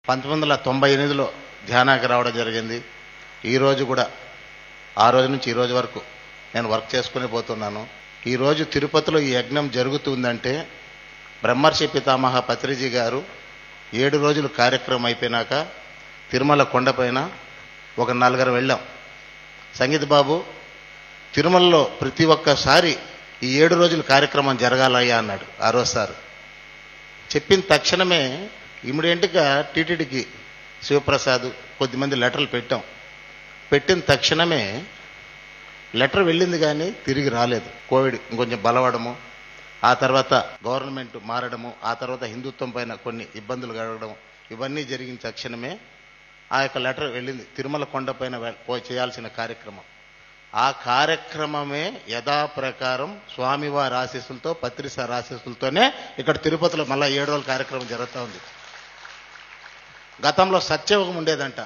1998లో ధ్యానానికి రావడం జరిగింది. ఈరోజు కూడా ఆ రోజు నుంచి ఈ రోజు వరకు నేను వర్క్ చేసుకుని పోతున్నాను. ఈరోజు తిరుపతిలో ఈ యజ్ఞం జరుగుతుందంటే బ్రహ్మర్షి పితామహ పత్రిజీ గారు 7 రోజులు కార్యక్రమం అయిపోయినాక తిరుమల కొండపైన ఒక 4 వెళ్ళాం. సంగీత్ బాబు తిరుమలలో ప్రతి ఒక్కసారి ఈ 7 రోజుల కార్యక్రమం జరగాలయ్యా అన్నాడు. ఆ రోజు సార్ చెప్పిన తక్షణమే ఇమీడియట్గా టీటీడీకి శివప్రసాద్ కొద్దిమంది లెటర్లు పెట్టాం. పెట్టిన తక్షణమే లెటర్ వెళ్ళింది కానీ తిరిగి రాలేదు. కోవిడ్ ఇంకొంచెం బలవడము, ఆ తర్వాత గవర్నమెంట్ మారడము, ఆ తర్వాత హిందుత్వం పైన కొన్ని ఇబ్బందులు కలగడం, ఇవన్నీ జరిగిన తక్షణమే ఆ యొక్క లెటర్ వెళ్ళింది. తిరుమల కొండపైన చేయాల్సిన కార్యక్రమం, ఆ కార్యక్రమమే యథాప్రకారం స్వామివారి ఆశీస్సులతో పత్రిసార్ ఆశీస్సులతోనే ఇక్కడ తిరుపతిలో మళ్ళీ 7 రోజుల కార్యక్రమం జరుగుతూ ఉంది. గతంలో సత్యయుగం ఉండేదంట.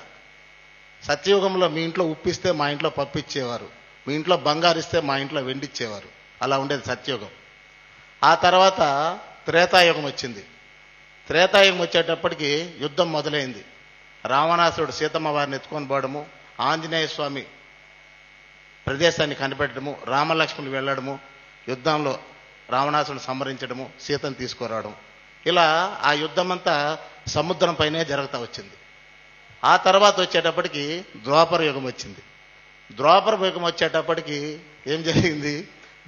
సత్యయుగంలో మీ ఇంట్లో ఉప్పిస్తే మా ఇంట్లో పప్పు ఇచ్చేవారు, మీ ఇంట్లో బంగారు ఇస్తే మా ఇంట్లో వెండి ఇచ్చేవారు. అలా ఉండేది సత్యయుగం. ఆ తర్వాత త్రేతాయుగం వచ్చింది. త్రేతాయుగం వచ్చేటప్పటికి యుద్ధం మొదలైంది. రావణాసురుడు సీతమ్మ వారిని ఎత్తుకొని పోవడము, ఆంజనేయ స్వామి ప్రదేశాన్ని కనిపెట్టడము, రామలక్ష్మణులు వెళ్ళడము, యుద్ధంలో రావణాసురుడు సంహరించడము, సీతను తీసుకురావడం, ఇలా ఆ యుద్ధం అంతా సముద్రం పైనే జరుగుతూ వచ్చింది. ఆ తర్వాత వచ్చేటప్పటికి ద్వాపర యుగం వచ్చింది. ద్వాపర యుగం వచ్చేటప్పటికి ఏం జరిగింది?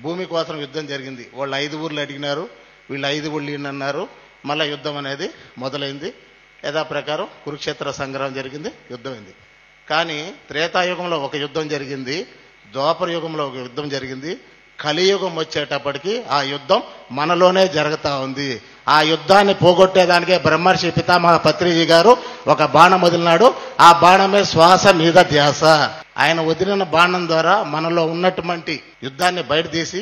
భూమి కోసం యుద్ధం జరిగింది. వాళ్ళు 5 ఊర్లు అడిగినారు, వీళ్ళు 5 ఊళ్ళు అన్నారు. మళ్ళీ యుద్ధం అనేది మొదలైంది. యథాప్రకారం కురుక్షేత్ర సంగ్రామం జరిగింది, యుద్ధం అయింది. కానీ త్రేతాయుగంలో ఒక యుద్ధం జరిగింది, ద్వాపర యుగంలో ఒక యుద్ధం జరిగింది, కలియుగం వచ్చేటప్పటికి ఆ యుద్ధం మనలోనే జరుగుతూ ఉంది. ఆ యుద్ధాన్ని పోగొట్టేదానికే బ్రహ్మర్షి పితామహ పత్రిజీ గారు ఒక బాణం వదిలినాడు. ఆ బాణమే శ్వాస మీద ధ్యాస. ఆయన వదిలిన బాణం ద్వారా మనలో ఉన్నటువంటి యుద్ధాన్ని బయటతీసి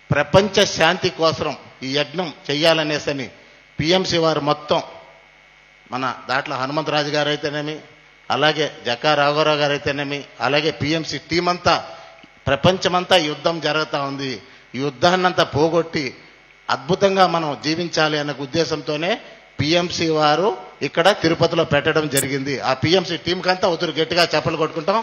ప్రపంచ శాంతి కోసం ఈ యజ్ఞం చెయ్యాలనేసని పిఎంసి వారు మొత్తం, మన దాంట్లో హనుమంతరాజు గారు అయితేనేమి, అలాగే జక్కా రాఘవరావు గారు అయితేనేమి, అలాగే పిఎంసి టీం అంతా, ప్రపంచమంతా యుద్ధం జరుగుతూ ఉంది. ఈ యుద్ధాన్నంతా పోగొట్టి అద్భుతంగా మనం జీవించాలి అనే ఉద్దేశంతోనే పిఎంసి వారు ఇక్కడ తిరుపతిలో పెట్టడం జరిగింది. ఆ పిఎంసి టీంకంతా గట్టిగా చప్పలు కొట్టుకుంటాం.